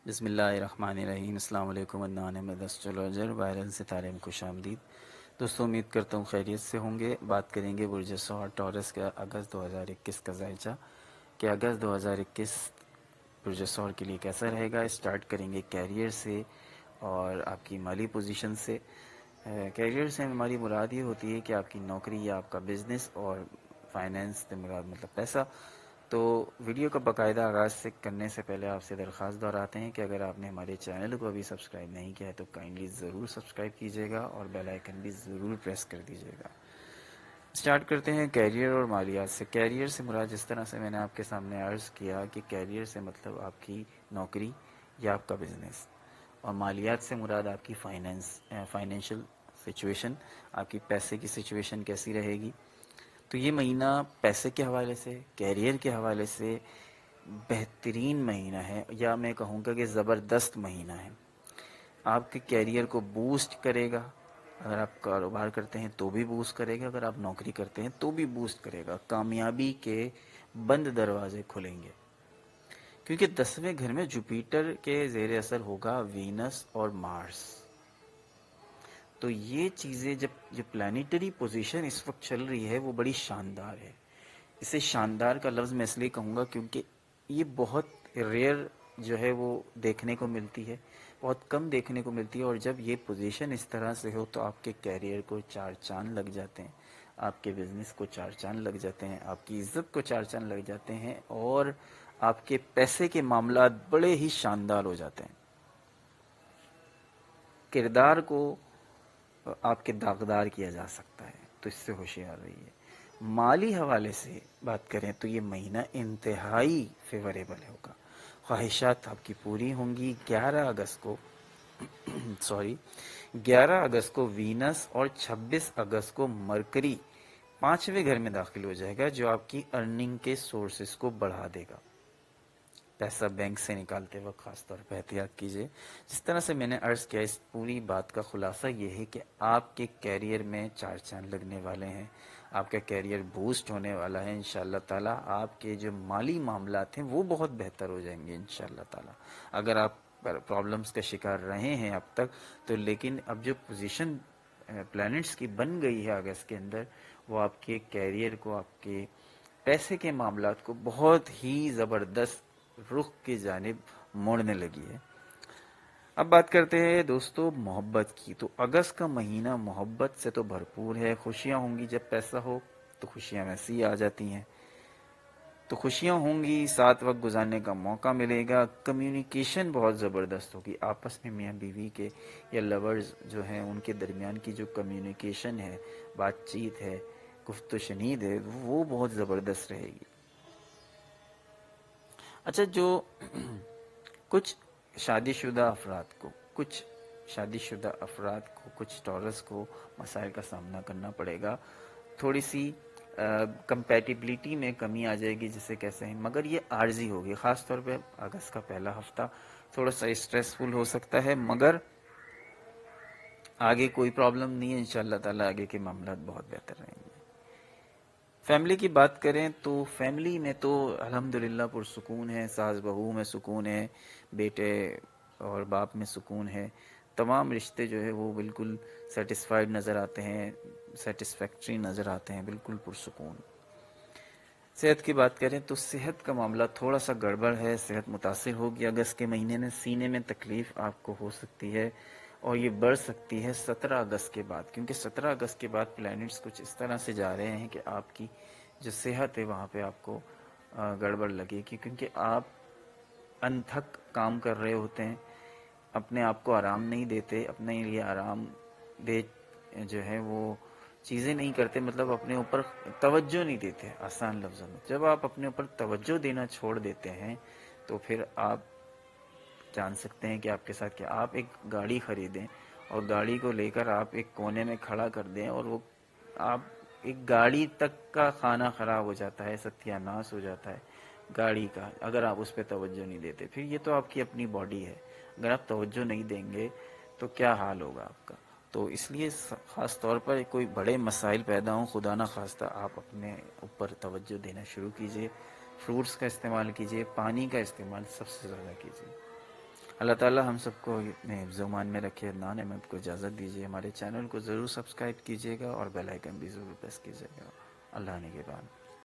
بسم اللہ الرحمن الرحیم۔ السلام علیکم عدنان احمد اسٹرولوجر وائرل ستارے میں خوش آمدید۔ دوستوں امید کرتا ہوں خیریت سے ہوں گے۔ بات کریں گے برج ثور ٹورس کا اگست 2021 کا ذائچہ کہ اگست 2021 برج ثور کے لیے کیسا رہے گا۔ اسٹارٹ کریں گے کیریئر سے اور آپ کی مالی پوزیشن سے۔ کیریئر سے ہماری مراد یہ ہوتی ہے کہ آپ کی نوکری یا آپ کا بزنس، اور فائنینس سے مراد مطلب پیسہ۔ تو ویڈیو کا باقاعدہ آغاز سے کرنے سے پہلے آپ سے درخواست دہراتے ہیں کہ اگر آپ نے ہمارے چینل کو ابھی سبسکرائب نہیں کیا ہے تو کائنڈلی ضرور سبسکرائب کیجیے گا اور بیل آئیکن بھی ضرور پریس کر دیجیے گا۔ اسٹارٹ کرتے ہیں کیریئر اور مالیات سے۔ کیریئر سے مراد جس طرح سے میں نے آپ کے سامنے عرض کیا کہ کیریئر سے مطلب آپ کی نوکری یا آپ کا بزنس، اور مالیات سے مراد آپ کی فائنینشیل سچویشن، آپ کی پیسے کی سچویشن کیسی رہے گی۔ تو یہ مہینہ پیسے کے حوالے سے، کیریئر کے حوالے سے بہترین مہینہ ہے، یا میں کہوں گا کہ زبردست مہینہ ہے۔ آپ کے کیریئر کو بوسٹ کرے گا۔ اگر آپ کاروبار کرتے ہیں تو بھی بوسٹ کرے گا، اگر آپ نوکری کرتے ہیں تو بھی بوسٹ کرے گا۔ کامیابی کے بند دروازے کھلیں گے، کیونکہ 10ویں گھر میں جوپیٹر کے زیر اثر ہوگا وینس اور مارس۔ تو یہ چیزیں جب جو پلانیٹری پوزیشن اس وقت چل رہی ہے وہ بڑی شاندار ہے۔ اسے شاندار کا لفظ میں اس لیے کہوں گا کیونکہ یہ بہت ریئر جو ہے وہ دیکھنے کو ملتی ہے، بہت کم دیکھنے کو ملتی ہے، اور جب یہ پوزیشن اس طرح سے ہو تو آپ کے کیریئر کو چار چاند لگ جاتے ہیں، آپ کے بزنس کو چار چاند لگ جاتے ہیں، آپ کی عزت کو چار چاند لگ جاتے ہیں، اور آپ کے پیسے کے معاملات بڑے ہی شاندار ہو جاتے ہیں۔ کردار کو آپ کے داغدار کیا جا سکتا ہے، تو اس سے ہوشیار رہیے۔ مالی حوالے سے بات کریں تو یہ مہینہ انتہائی فیوریبل ہوگا۔ خواہشات آپ کی پوری ہوں گی۔ 11 اگست کو 11 اگست کو وینس اور 26 اگست کو مرکری 5ویں گھر میں داخل ہو جائے گا، جو آپ کی ارننگ کے سورسز کو بڑھا دے گا۔ پیسہ بینک سے نکالتے وقت خاص طور پہ احتیاط کیجیے۔ جس طرح سے میں نے عرض کیا، اس پوری بات کا خلاصہ یہ ہے کہ آپ کے کیریئر میں چار چاند لگنے والے ہیں، آپ کا کیریئر بوسٹ ہونے والا ہے انشاءاللہ تعالیٰ۔ آپ کے جو مالی معاملات ہیں وہ بہت بہتر ہو جائیں گے انشاءاللہ تعالیٰ۔ اگر آپ پرابلمس کا شکار رہے ہیں اب تک تو، لیکن اب جو پوزیشن پلانٹس کی بن گئی ہے اگست کے اندر، وہ آپ کے کیریئر کو، آپ کے پیسے کے معاملات کو بہت ہی زبردست رخ کی جانب موڑنے لگی ہے۔ اب بات کرتے ہیں دوستو محبت کی۔ تو اگست کا مہینہ محبت سے تو بھرپور ہے۔ خوشیاں ہوں گی، جب پیسہ ہو تو خوشیاں ویسے ہی آ جاتی ہیں۔ تو خوشیاں ہوں گی، ساتھ وقت گزارنے کا موقع ملے گا۔ کمیونیکیشن بہت زبردست ہوگی آپس میں، میاں بیوی کے یا لورز جو ہیں ان کے درمیان کی جو کمیونیکیشن ہے، بات چیت ہے، گفت و شنید ہے، وہ بہت زبردست رہے گی۔ اچھا، جو کچھ شادی شدہ افراد کو، کچھ ٹورس کو مسائل کا سامنا کرنا پڑے گا۔ تھوڑی سی کمپیٹیبلٹی میں کمی آ جائے گی، جسے کیسے ہیں، مگر یہ عارضی ہوگی۔ خاص طور پہ اگست کا پہلا ہفتہ تھوڑا سا اسٹریسفل ہو سکتا ہے، مگر آگے کوئی پرابلم نہیں ہے انشاءاللہ تعالیٰ۔ آگے کے معاملات بہت بہتر رہیں گے۔ فیملی کی بات کریں تو فیملی میں تو الحمدللہ پرسکون ہے، ساس بہو میں سکون ہے، بیٹے اور باپ میں سکون ہے۔ تمام رشتے جو ہے وہ بالکل سیٹسفائیڈ نظر آتے ہیں، سیٹسفیکٹری نظر آتے ہیں، بالکل پرسکون۔ صحت کی بات کریں تو صحت کا معاملہ تھوڑا سا گڑبڑ ہے، صحت متاثر ہوگی اگست کے مہینے میں۔ سینے میں تکلیف آپ کو ہو سکتی ہے، اور یہ بڑھ سکتی ہے 17 اگست کے بعد، کیونکہ 17 اگست کے بعد پلینٹس کچھ اس طرح سے جا رہے ہیں کہ آپ کی جو صحت ہے وہاں پہ آپ کو گڑبڑ لگے گی، کیونکہ آپ انتھک کام کر رہے ہوتے ہیں، اپنے آپ کو آرام نہیں دیتے، اپنے لیے آرام دہ جو ہے وہ چیزیں نہیں کرتے، مطلب اپنے اوپر توجہ نہیں دیتے۔ آسان لفظوں میں، جب آپ اپنے اوپر توجہ دینا چھوڑ دیتے ہیں تو پھر آپ جان سکتے ہیں کہ آپ کے ساتھ کیا۔ آپ ایک گاڑی خریدیں اور گاڑی کو لے کر آپ ایک کونے میں کھڑا کر دیں، اور وہ آپ ایک گاڑی تک کا خانہ خراب ہو جاتا ہے، ستیہ ناش ہو جاتا ہے گاڑی کا، اگر آپ اس پہ توجہ نہیں دیتے۔ پھر یہ تو آپ کی اپنی باڈی ہے، اگر آپ توجہ نہیں دیں گے تو کیا حال ہوگا آپ کا۔ تو اس لیے خاص طور پر کوئی بڑے مسائل پیدا ہوں، خدا نہ خواستہ، آپ اپنے اوپر توجہ دینا شروع کیجئے۔ فروٹس کا استعمال کیجئے، پانی کا استعمال سب سے زیادہ کیجئے۔ اللہ تعالی ہم سب کو اپنے حفظ و امان میں رکھے. عدنان احمد کو اجازت دیجیے. ہمارے چینل کو ضرور سبسکرائب کیجیے گا اور بیل آئیکن بھی ضرور پریس کیجیے گا. اللہ نگہبان.